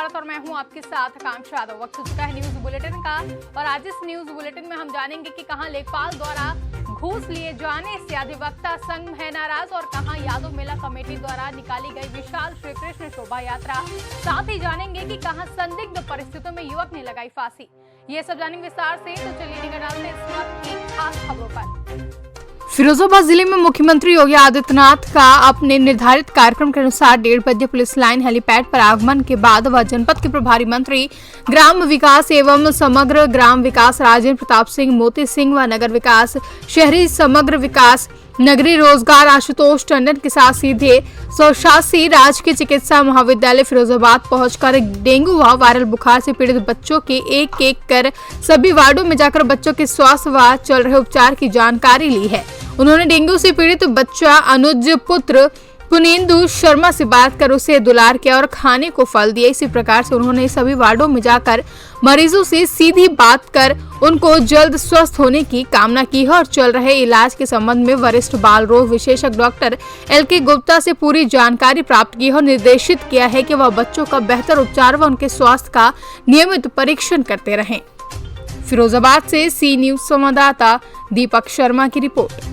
स्वागत और मैं हूं आपके साथ आकांक्षा यादव। वक्त हो चुका है न्यूज बुलेटिन का और आज इस न्यूज बुलेटिन में हम जानेंगे कि कहां लेखपाल द्वारा घूस लिए जाने से अधिवक्ता संघ है नाराज और कहां यादव मेला कमेटी द्वारा निकाली गई विशाल श्री कृष्ण शोभा यात्रा। साथ ही जानेंगे कि कहां संदिग्ध परिस्थितियों में युवक ने लगाई फांसी। ये सब जानेंगे विस्तार से, तो चलिए निगाह डालते हैं इस वक्त की खास खबरों पर। फिरोजाबाद जिले में मुख्यमंत्री योगी आदित्यनाथ का अपने निर्धारित कार्यक्रम के अनुसार 1:30 बजे पुलिस लाइन हेलीपैड पर आगमन के बाद वह जनपद के प्रभारी मंत्री ग्राम विकास एवं समग्र ग्राम विकास राजेंद्र प्रताप सिंह मोती सिंह व नगर विकास शहरी समग्र विकास नगरीय रोजगार आशुतोष टंडन के साथ सीधे स्वशासी राजकीय चिकित्सा महाविद्यालय फिरोजाबाद पहुंचकर डेंगू व वायरल बुखार से पीड़ित बच्चों के एक एक कर सभी वार्डों में जाकर बच्चों के स्वास्थ्य व चल रहे उपचार की जानकारी ली है। उन्होंने डेंगू से पीड़ित बच्चा अनुज पुत्र पुनेंदु शर्मा से बात कर उसे दुलार किया और खाने को फल दिए। इसी प्रकार से उन्होंने सभी वार्डों में जाकर मरीजों से सीधी बात कर उनको जल्द स्वस्थ होने की कामना की है और चल रहे इलाज के संबंध में वरिष्ठ बाल रोग विशेषज्ञ डॉक्टर LK गुप्ता से पूरी जानकारी प्राप्त की है और निर्देशित किया है कि वह बच्चों का बेहतर उपचार व उनके स्वास्थ्य का नियमित परीक्षण करते रहें। फिरोजाबाद से सी न्यूज संवाददाता दीपक शर्मा की रिपोर्ट।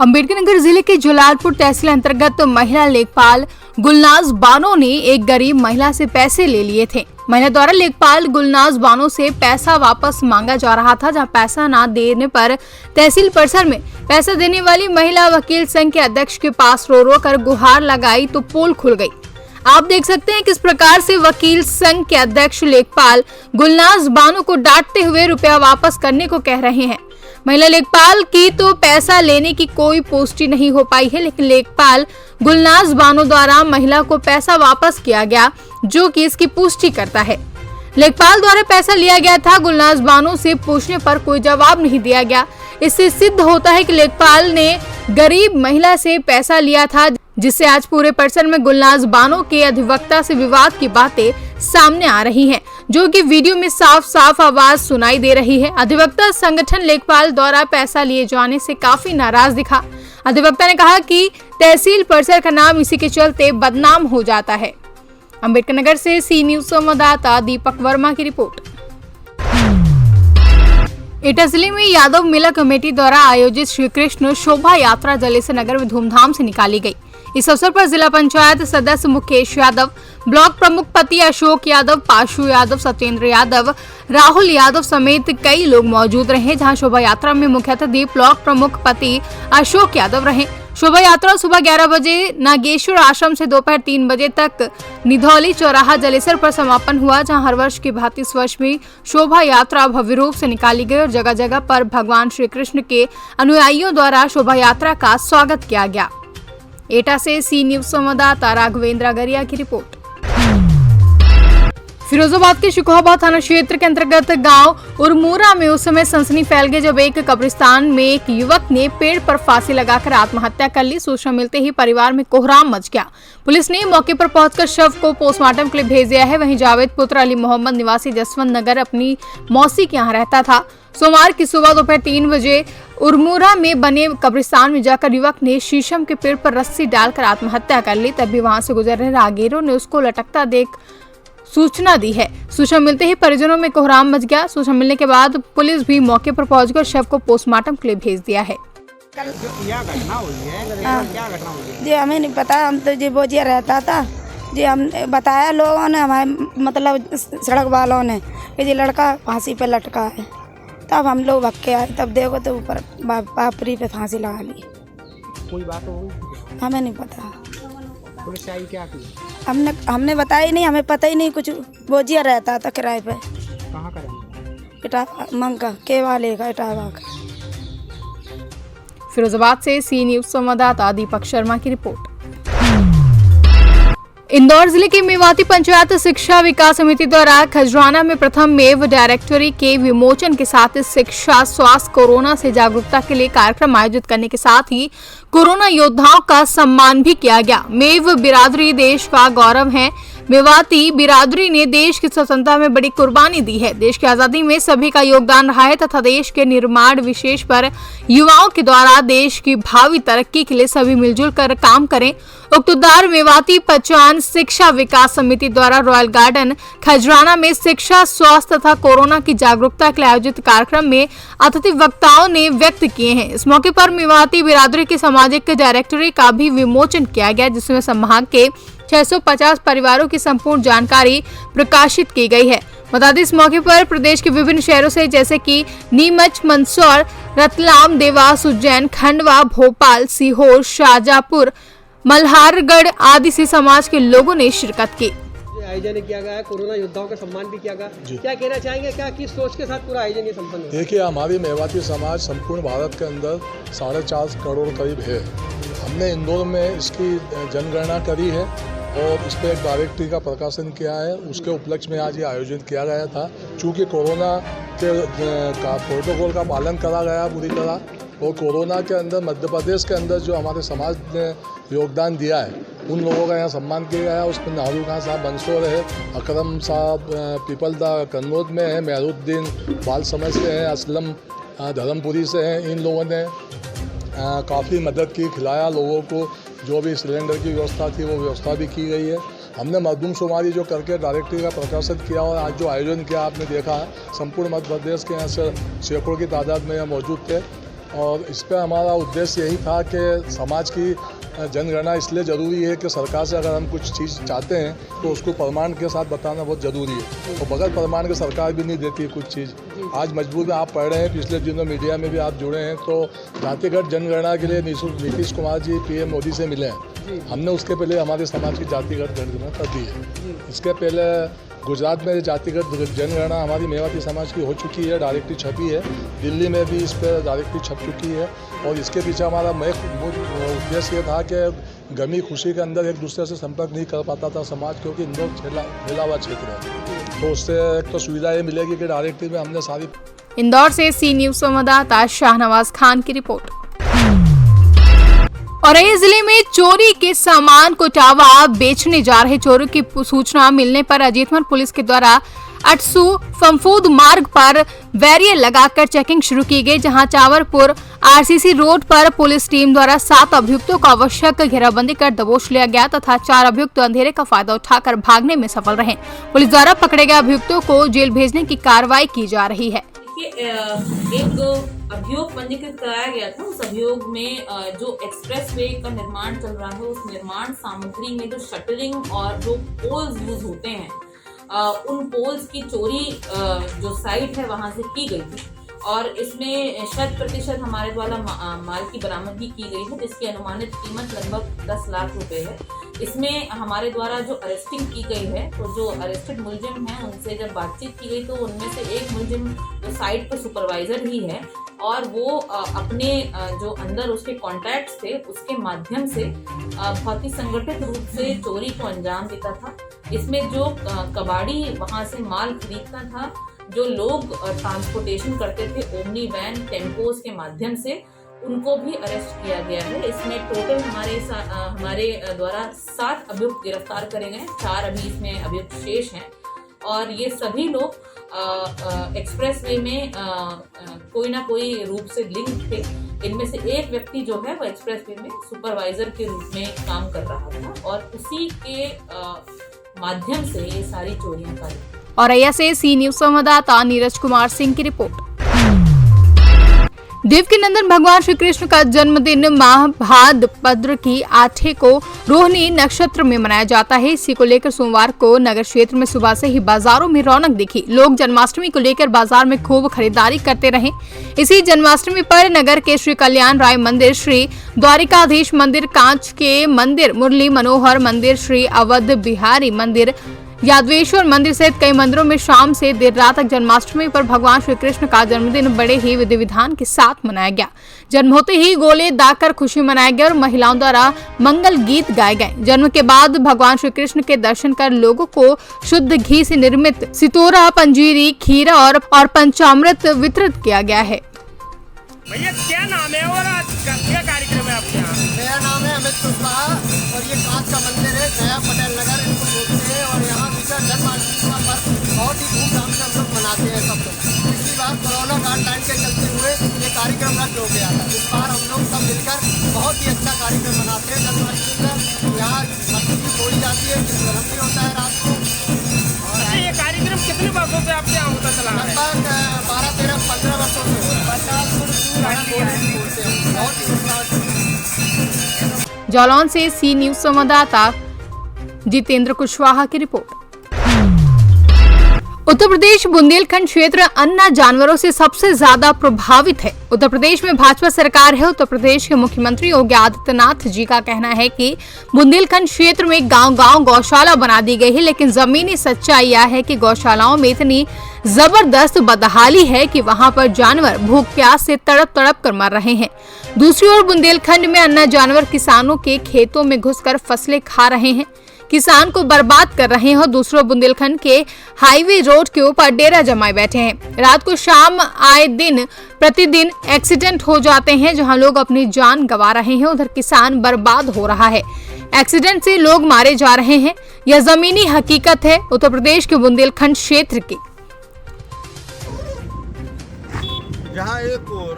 अम्बेडकर जिले के जलालपुर तहसील अंतर्गत महिला लेखपाल गुलनाज बानो ने एक गरीब महिला से पैसे ले लिए थे। महिला द्वारा लेखपाल गुलनाज बानो से पैसा वापस मांगा जा रहा था, जहां पैसा न देने पर तहसील परिसर में पैसा देने वाली महिला वकील संघ के अध्यक्ष के पास रो रो कर गुहार लगाई तो पोल खुल गई। आप देख सकते हैं किस प्रकार से वकील संघ के अध्यक्ष लेखपाल गुलनाज बानो को डांटते हुए रुपया वापस करने को कह रहे हैं। महिला लेखपाल की तो पैसा लेने की कोई पुष्टि नहीं हो पाई है, लेकिन लेखपाल गुलनाज बानो द्वारा महिला को पैसा वापस किया गया, जो कि इसकी पुष्टि करता है। लेखपाल द्वारा पैसा लिया गया था, गुलनाज बानो से पूछने पर कोई जवाब नहीं दिया गया। इससे सिद्ध होता है कि लेखपाल ने गरीब महिला से पैसा लिया था, जिससे आज पूरे परिसर में गुलनाज बानो के अधिवक्ता से विवाद की बातें सामने आ रही हैं, जो कि वीडियो में साफ साफ आवाज सुनाई दे रही है। अधिवक्ता संगठन लेखपाल द्वारा पैसा लिए जाने से काफी नाराज दिखा। अधिवक्ता ने कहा कि तहसील परिसर का नाम इसी के चलते बदनाम हो जाता है। अम्बेडकर नगर से सी न्यूज संवाददाता दीपक वर्मा की रिपोर्ट। एटा जिले में यादव मेला कमेटी द्वारा आयोजित श्री कृष्ण शोभा यात्रा जलेसर नगर में धूमधाम से निकाली गई। इस अवसर पर जिला पंचायत सदस्य मुकेश यादव, ब्लॉक प्रमुख पति अशोक यादव, पाशु यादव, सत्येंद्र यादव, राहुल यादव समेत कई लोग मौजूद रहे। जहां शोभा यात्रा में मुख्य अतिथि ब्लॉक प्रमुख पति अशोक यादव रहे। शोभा यात्रा सुबह 11 बजे नागेश्वर आश्रम से दोपहर 3 बजे तक निधौली चौराहा जलेसर पर समापन हुआ, जहां हर वर्ष की भांति इस वर्ष भी शोभा यात्रा भव्य रूप से निकाली गई और जगह जगह पर भगवान श्री कृष्ण के अनुयायियों द्वारा शोभा यात्रा का स्वागत किया गया। एटा से सी न्यूज संवाददाता राघवेंद्र अगरिया की रिपोर्ट। फिरोजाबाद के शिकोहाबाद थाना क्षेत्र के अंतर्गत गांव उरमूरा में उस समय सनसनी फैल गई जब एक कब्रिस्तान में एक युवक ने पेड़ पर फांसी लगाकर आत्महत्या कर ली। सूचना मिलते ही परिवार में कोहराम मच गया। पुलिस ने मौके पर पहुंचकर शव को पोस्टमार्टम के लिए भेज दिया है। वहीं जावेद पुत्र अली मोहम्मद निवासी जसवंत नगर अपनी मौसी के यहाँ रहता था। सोमवार की सुबह दोपहर 3 बजे उरमूरा में बने कब्रिस्तान में जाकर युवक ने शीशम के पेड़ पर रस्सी डालकर आत्महत्या कर ली। तभी वहां से गुजर रहे राहगीरों ने उसको लटकता देख सूचना दी है। सूचना मिलते ही परिजनों में कोहराम मच गया। सूचना मिलने के बाद पुलिस भी मौके पर पहुंचकर शव को पोस्टमार्टम के लिए भेज दिया है। जी हमें नहीं पता, हम तो जी बोझिया रहता था जी। हम बताया लोगों ने, हमारे मतलब सड़क वालों ने कि जी लड़का फांसी पे लटका है। तब हम लोग भाग के आए, तब देखो तो ऊपर पापड़ी पे फांसी लगा ली। कोई बात हो हमें नहीं पता। पुलिस आई क्या की? हमने बताया ही नहीं, हमें पता ही नहीं कुछ। बोझिया रहता था किराए पे। कहाँ का रहता? इटा मंगा के वाले का इटावा का। फिरोजाबाद से सी न्यूज संवाददाता दीपक शर्मा की रिपोर्ट। इंदौर जिले के मेवाती पंचायत शिक्षा विकास समिति द्वारा खजराना में प्रथम मेव डायरेक्टरी के विमोचन के साथ शिक्षा, स्वास्थ्य, कोरोना से जागरूकता के लिए कार्यक्रम आयोजित करने के साथ ही कोरोना योद्धाओं का सम्मान भी किया गया। मेव बिरादरी देश का गौरव है। मेवाती बिरादरी ने देश की स्वतंत्रता में बड़ी कुर्बानी दी है। देश की आजादी में सभी का योगदान रहा है तथा देश के निर्माण विशेष पर युवाओं के द्वारा देश की भावी तरक्की के लिए सभी मिलजुल कर काम करें। उक्त उद्गार मेवाती पहचान शिक्षा विकास समिति द्वारा रॉयल गार्डन खजराना में शिक्षा, स्वास्थ्य तथा कोरोना की जागरूकता के लिए आयोजित कार्यक्रम में अतिथि वक्ताओं ने व्यक्त किए हैं। इस मौके पर मेवाती बिरादरी के सामाजिक डायरेक्टरी का भी विमोचन किया गया, जिसमें संभाग के 650 परिवारों की संपूर्ण जानकारी प्रकाशित की गई है। बता दें, इस मौके पर प्रदेश के विभिन्न शहरों से जैसे कि नीमच, मंदसौर, रतलाम, देवास, उज्जैन, खंडवा, भोपाल, सीहोर, शाहजहांपुर, मल्हारगढ़ आदि से समाज के लोगों ने शिरकत की। आयोजन किया गया है, कोरोना योद्धाओं का सम्मान भी किया गया। क्या कहना चाहेंगे, क्या किस सोच के साथ पूरा आयोजन ये संपन्न हुआ? देखिए, हमारी मेवाती समाज संपूर्ण भारत के अंदर 4.5 करोड़ करीब है। हमने इंदौर में इसकी जनगणना करी है और इस पर एक डायरेक्टरी का प्रकाशन किया है। उसके उपलक्ष्य में आज ये आयोजन किया गया था। चूँकि कोरोना के प्रोटोकॉल का पालन करा गया पूरी तरह, और कोरोना के अंदर मध्य प्रदेश के अंदर जो हमारे समाज ने योगदान दिया है उन लोगों का यहाँ सम्मान किया गया है। उसमें नाहरू खान साहब मंदसौर है, अकरम साहब पीपलदा कन्नौज में है, मेहरुद्दीन बाल समझ से हैं, असलम धर्मपुरी से हैं। इन लोगों ने काफ़ी मदद की, खिलाया लोगों को। जो भी सिलेंडर की व्यवस्था थी वो व्यवस्था भी की गई है। हमने मरदमशुमारी जो करके डायरेक्टरी का प्रकाशन किया और आज जो आयोजन किया आपने देखा है, संपूर्ण मध्य प्रदेश के यहाँ से सैकड़ों की तादाद में यहाँ मौजूद थे। और इस पर हमारा उद्देश्य यही था कि समाज की जनगणना इसलिए ज़रूरी है कि सरकार से अगर हम कुछ चीज़ चाहते हैं तो उसको प्रमाण के साथ बताना बहुत ज़रूरी है, और बगैर प्रमाण के सरकार भी नहीं देती है कुछ चीज़। आज मजबूर में आप पढ़ रहे हैं, पिछले दिनों मीडिया में भी आप जुड़े हैं, तो जातिगत जनगणना के लिए नीतीश कुमार जी पीएम मोदी से मिले हैं। हमने उसके पहले हमारे समाज की जातिगत जनगणना कर दी है। इसके पहले गुजरात में जातिगत जनगणना हमारी मेवाती समाज की हो चुकी है, डायरेक्टरी छपी है। दिल्ली में भी इस पर डायरेक्टरी छप चुकी है। और इसके पीछे हमारा उद्देश्य ये था कि गमी खुशी के अंदर एक दूसरे से संपर्क नहीं कर पाता था समाज, क्योंकि इंदौर फैला हुआ क्षेत्र है। तो उससे एक तो सुविधा ये मिलेगी कि डायरेक्टरी में हमने सारी। इंदौर से सी न्यूज संवाददाता शाहनवाज खान की रिपोर्ट। औरैया जिले में चोरी के सामान को टावा बेचने जा रहे चोरों की सूचना मिलने पर अजीतमल पुलिस के द्वारा अटसू फमफूद मार्ग पर बैरियर लगाकर चेकिंग शुरू की गई, जहां चावरपुर आरसीसी रोड पर पुलिस टीम द्वारा 7 अभियुक्तों को आवश्यक घेराबंदी कर दबोच लिया गया तथा 4 अभियुक्त अंधेरे का फायदा उठाकर भागने में सफल रहे। पुलिस द्वारा पकड़े गए अभियुक्तों को जेल भेजने की कार्रवाई की जा रही है। एक अभियोग पंजीकृत कराया गया था। उस अभियोग में जो एक्सप्रेस वे का निर्माण चल रहा है, उस निर्माण सामग्री में जो शटरिंग और जो पोल्स यूज होते हैं, उन पोल्स की चोरी जो साइट है वहां से की गई थी। और इसमें 100% हमारे द्वारा माल की बरामदगी की गई है, जिसकी अनुमानित कीमत लगभग 10 लाख रुपए है। इसमें हमारे द्वारा जो अरेस्टिंग की गई है, तो जो अरेस्टेड मुलजिम हैं उनसे जब बातचीत की गई तो उनमें से एक मुलजिम जो साइट पर सुपरवाइजर ही है और वो अपने जो अंदर उसके कॉन्टैक्ट्स थे उसके माध्यम से बहुत ही संगठित रूप से चोरी को अंजाम देता था। इसमें जो कबाड़ी वहां से माल खरीदता था, जो लोग ट्रांसपोर्टेशन करते थे ओमनी वैन टेम्पोज के माध्यम से, उनको भी अरेस्ट किया गया है। इसमें टोटल हमारे द्वारा 7 अभियुक्त गिरफ्तार करे गए, 4 अभी इसमें अभियुक्त शेष हैं। और ये सभी लोग एक्सप्रेस वे में कोई ना कोई रूप से लिंक थे। इनमें से एक व्यक्ति जो है वो एक्सप्रेस वे में सुपरवाइजर के रूप में काम कर रहा था और उसी के माध्यम से ये सारी चोरियां कर। औरैया से सी न्यूज संवाददाता नीरज कुमार सिंह की रिपोर्ट। देवकीनंदन भगवान श्री कृष्ण का जन्मदिन माह भाद्रपद की 8 को रोहिणी नक्षत्र में मनाया जाता है। इसी को लेकर सोमवार को नगर क्षेत्र में सुबह से ही बाजारों में रौनक दिखी। लोग जन्माष्टमी को लेकर बाजार में खूब खरीदारी करते रहे। इसी जन्माष्टमी पर नगर के श्री कल्याण राय मंदिर, श्री द्वारिकाधीश मंदिर, कांच के मंदिर, मुरली मनोहर मंदिर, श्री अवध बिहारी मंदिर, यादवेश्वर मंदिर सहित कई मंदिरों में शाम से देर रात तक जन्माष्टमी पर भगवान श्री कृष्ण का जन्मदिन बड़े ही विधि विधान के साथ मनाया गया। जन्म होते ही गोले दाकर खुशी मनाया गया और महिलाओं द्वारा मंगल गीत गाए गए। जन्म के बाद भगवान श्री कृष्ण के दर्शन कर लोगों को शुद्ध घी से निर्मित सितोरा, पंजीरी, खीरा और पंचामृत वितरित किया गया है। भैया क्या नाम है और आज क्या कार्यक्रम है आपके यहाँ? मेरा नाम है अमित कुशवाहा और ये कांच का मंदिर है, गया पटेल नगर इनको बोलते हैं। और जन्माष्टमी का पर्व बहुत ही धूमधाम से हम लोग मनाते हैं सब लोग। पिछली बार कोरोना गाइडलाइन के चलते हुए ये कार्यक्रम रद्द हो गया था। इस बार हम लोग सब मिलकर बहुत ही अच्छा कार्यक्रम मनाते हैं जन्माष्टमी का। यहाँ मछली भी तोड़ी जाती है, चित्रम भी होता है रात को। अच्छा, ये कार्यक्रम कितने वर्षों से आपके यहाँ होता चला है? लगभग 12, 13, 15 वर्षों से हो रहा है। बोलते हैं बहुत ही उत्साह से। जालौन से सी न्यूज संवाददाता जितेंद्र कुशवाहा की रिपोर्ट। उत्तर प्रदेश बुंदेलखंड क्षेत्र अन्ना जानवरों से सबसे ज्यादा प्रभावित है। उत्तर प्रदेश में भाजपा सरकार है। उत्तर प्रदेश के मुख्यमंत्री योगी आदित्यनाथ जी का कहना है कि बुंदेलखंड क्षेत्र में गांव-गांव गौशाला बना दी गई है, लेकिन जमीनी सच्चाई यह है कि गौशालाओं में इतनी जबरदस्त बदहाली है कि वहां पर जानवर भूख प्यास से तड़प तड़प कर मर रहे हैं। दूसरी ओर बुंदेलखंड में अन्ना जानवर किसानों के खेतों में घुसकर फसलें खा रहे हैं, किसान को बर्बाद कर रहे हैं और दूसरों बुंदेलखंड के हाईवे रोड के ऊपर डेरा जमाए बैठे हैं। रात को शाम आए दिन प्रतिदिन एक्सीडेंट हो जाते हैं, जहां लोग अपनी जान गंवा रहे हैं, उधर किसान बर्बाद हो रहा है। एक्सीडेंट से लोग मारे जा रहे हैं। यह जमीनी हकीकत है उत्तर प्रदेश के बुंदेलखंड क्षेत्र की। जहां एक ओर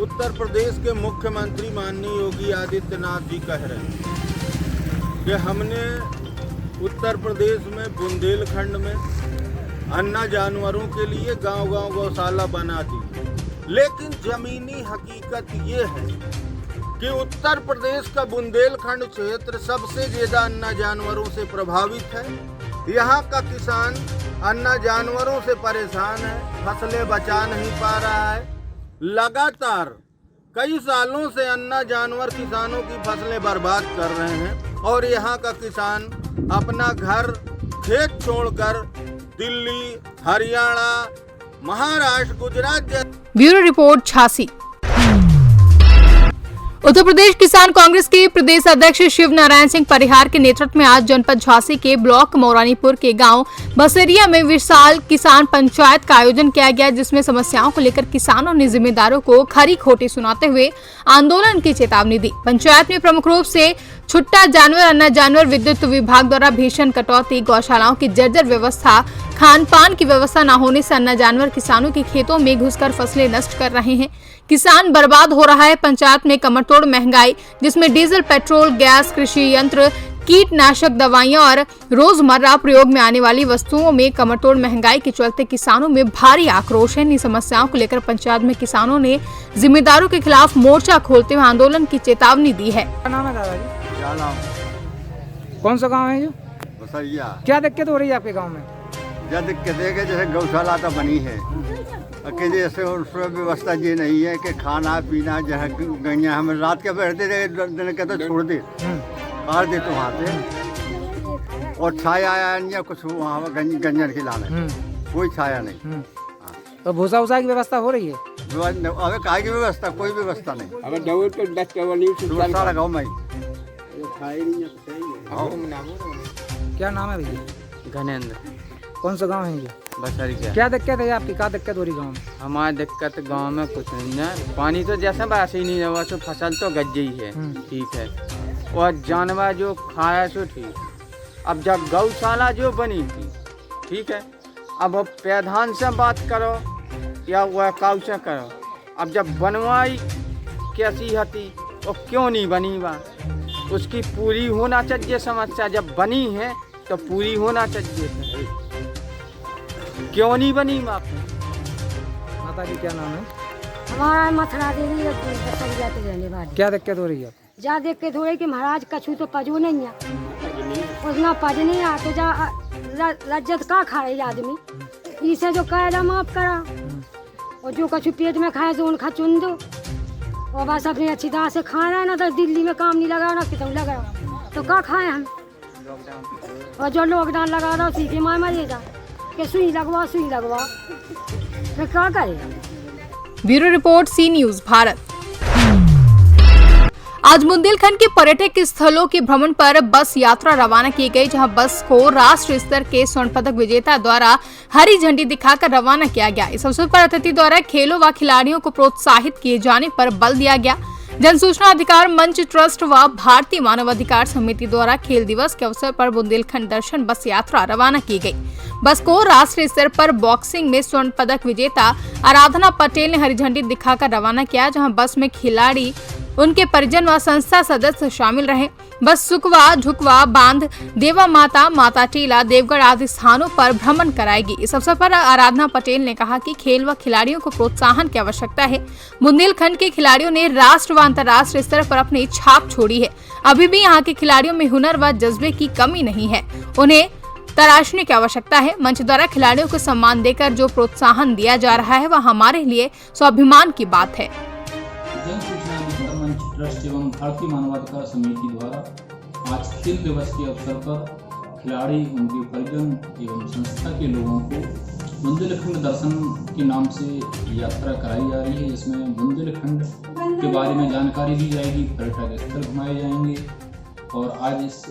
उत्तर प्रदेश के मुख्यमंत्री माननीय योगी आदित्यनाथ जी कह रहे हैं कि हमने उत्तर प्रदेश में बुंदेलखंड में अन्ना जानवरों के लिए गांव-गांव गौशाला बना दी, लेकिन जमीनी हकीकत ये है कि उत्तर प्रदेश का बुंदेलखंड क्षेत्र सबसे ज्यादा अन्ना जानवरों से प्रभावित है। यहाँ का किसान अन्ना जानवरों से परेशान है, फसलें बचा नहीं पा रहा है। लगातार कई सालों से अन्ना जानवर किसानों की फसलें बर्बाद कर रहे हैं और यहाँ का किसान अपना घर खेत छोड़कर दिल्ली, हरियाणा, महाराष्ट्र, गुजरात ब्यूरो रिपोर्ट झांसी। उत्तर प्रदेश किसान कांग्रेस के प्रदेश अध्यक्ष शिव नारायण सिंह परिहार के नेतृत्व में आज जनपद झांसी के ब्लॉक मौरानीपुर के गांव बसेरिया में विशाल किसान पंचायत का आयोजन किया गया, जिसमें समस्याओं को लेकर किसानों ने जिम्मेदारों को खरी खोटी सुनाते हुए आंदोलन की चेतावनी दी। पंचायत में प्रमुख रूप से छुट्टा जानवर, अन्ना जानवर, विद्युत विभाग द्वारा भीषण कटौती, गौशालाओं की जर्जर व्यवस्था, खान पान की व्यवस्था न होने से अन्ना जानवर किसानों के खेतों में घुसकर फसलें नष्ट कर रहे हैं, किसान बर्बाद हो रहा है। पंचायत में कमरतोड़ महंगाई, जिसमें डीजल, पेट्रोल, गैस, कृषि यंत्र, कीटनाशक दवाइयां और रोजमर्रा प्रयोग में आने वाली वस्तुओं में कमरतोड़ महंगाई के चलते किसानों में भारी आक्रोश है। इन समस्याओं को लेकर पंचायत में किसानों ने जिम्मेदारों के खिलाफ मोर्चा खोलते हुए आंदोलन की चेतावनी दी है। क्या नाम है दादाजी? कौन सा गाँव है? बसरिया। क्या दिक्कत हो रही है आपके गाँव में? क्या दिक्कत है कि जैसे गौशाला तो बनी है कि जैसे उसमें व्यवस्था ये नहीं है कि खाना पीना जहाँ गैया हम रात के बैठते थे, दिन कहते छोड़ दे, मार दे तो वहाँ से, और छाया आया कुछ वहाँ गंजन खिलाना, कोई छाया नहीं। तो भूसा वूसा की व्यवस्था हो रही है? अगर काय की व्यवस्था, कोई व्यवस्था नहीं। क्या नाम है भैया? घनेंद्र। कौन सा गाँव है ये? बसरिया। क्या दिक्कत है आपकी? क्या दिक्कत हो रही गाँव में? हमारी दिक्कत गांव में कुछ नहीं है, पानी तो जैसे वैसे ही नहीं हुआ, तो फसल तो गज ही है, ठीक है, और जानवर जो खाया सो ठीक। अब जब गौशाला जो बनी थी, ठीक है, अब प्रधान से बात करो या वह काउ से करो, अब जब बनवाई कैसी हती और क्यों नहीं बनी बा, उसकी पूरी होना चाहिए समस्या। जब बनी है तो पूरी होना चाहिए, क्यों नहीं बनी माता? माता जी क्या नाम है? हमारा मथुरा देवी बसरिया के रहने वाली। क्या दिक्कत हो रही है? जा दिक्कत हो रही कि महाराज कछु तो पजो नहीं है, उसना पज नहीं आ तो जा लज्जत का खा रही आदमी, इसे जो कायदा माफ करा और जो कछु पेट में खाए तो उनका चुन दो, और बस अपनी अच्छी तरह से खाना है ना, तो दिल्ली में काम नहीं लगा ना कितना लगा तो क्या खाए हम, और जो लॉकडाउन लगा रहा उसी के माँ मरेगा कि सुई लगवा तो क्या करेगा। Bureau report C news Bharat. आज बुंदेलखंड के पर्यटक स्थलों के भ्रमण पर बस यात्रा रवाना की गई, जहां बस को राष्ट्रीय स्तर के स्वर्ण पदक विजेता द्वारा हरी झंडी दिखाकर रवाना किया गया। इस अवसर पर अतिथि द्वारा खेलों व खिलाड़ियों को प्रोत्साहित किए जाने पर बल दिया गया। जन सूचना अधिकार मंच ट्रस्ट व भारतीय मानव अधिकार समिति द्वारा खेल दिवस के अवसर पर बुंदेलखंड दर्शन बस यात्रा रवाना की गई। बस को राष्ट्रीय स्तर पर बॉक्सिंग में स्वर्ण पदक विजेता आराधना पटेल ने हरी झंडी दिखाकर रवाना किया, जहां बस में खिलाड़ी, उनके परिजन व संस्था सदस्य शामिल रहे। बस सुकवा, झुकवा, बांध, देवा माता, माता टीला, देवगढ़ आदि स्थानों पर भ्रमण कराएगी। इस अवसर पर आराधना पटेल ने कहा कि खेल व खिलाड़ियों को प्रोत्साहन की आवश्यकता है। बुंदेलखंड के खिलाड़ियों ने राष्ट्र व अंतर्राष्ट्रीय स्तर पर अपनी छाप छोड़ी है। अभी भी यहाँ के खिलाड़ियों में हुनर व जज्बे की कमी नहीं है, उन्हें तराशने की आवश्यकता है। मंच द्वारा खिलाड़ियों को सम्मान देकर जो प्रोत्साहन दिया जा रहा है वह हमारे लिए स्वाभिमान की बात है। जन सूचना अधिकार मंच ट्रस्ट एवं भारतीय मानवाधिकार समिति द्वारा आज खेल दिवस के अवसर पर खिलाड़ी, उनके परिजन एवं संस्था के लोगों को बुंदेलखंड दर्शन के नाम से यात्रा कराई जा रही है, जिसमें बुंदेलखंड के बारे में जानकारी दी जाएगी, पर्यटक स्थल घुमाए जाएंगे। और आज इस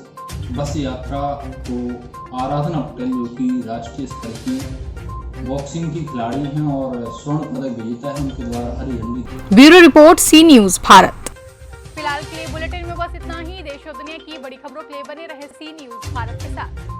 बस यात्रा को आराधना पटेल, जो कि राष्ट्रीय स्तर की बॉक्सिंग की खिलाड़ी हैं और स्वर्ण पदक विजेता है, उनके द्वारा हरी झंडी। ब्यूरो रिपोर्ट, सी न्यूज़ भारत। फिलहाल के लिए बुलेटिन में बस इतना ही। देश और दुनिया की बड़ी खबरों के लिए बने रहे सी न्यूज़ भारत के साथ।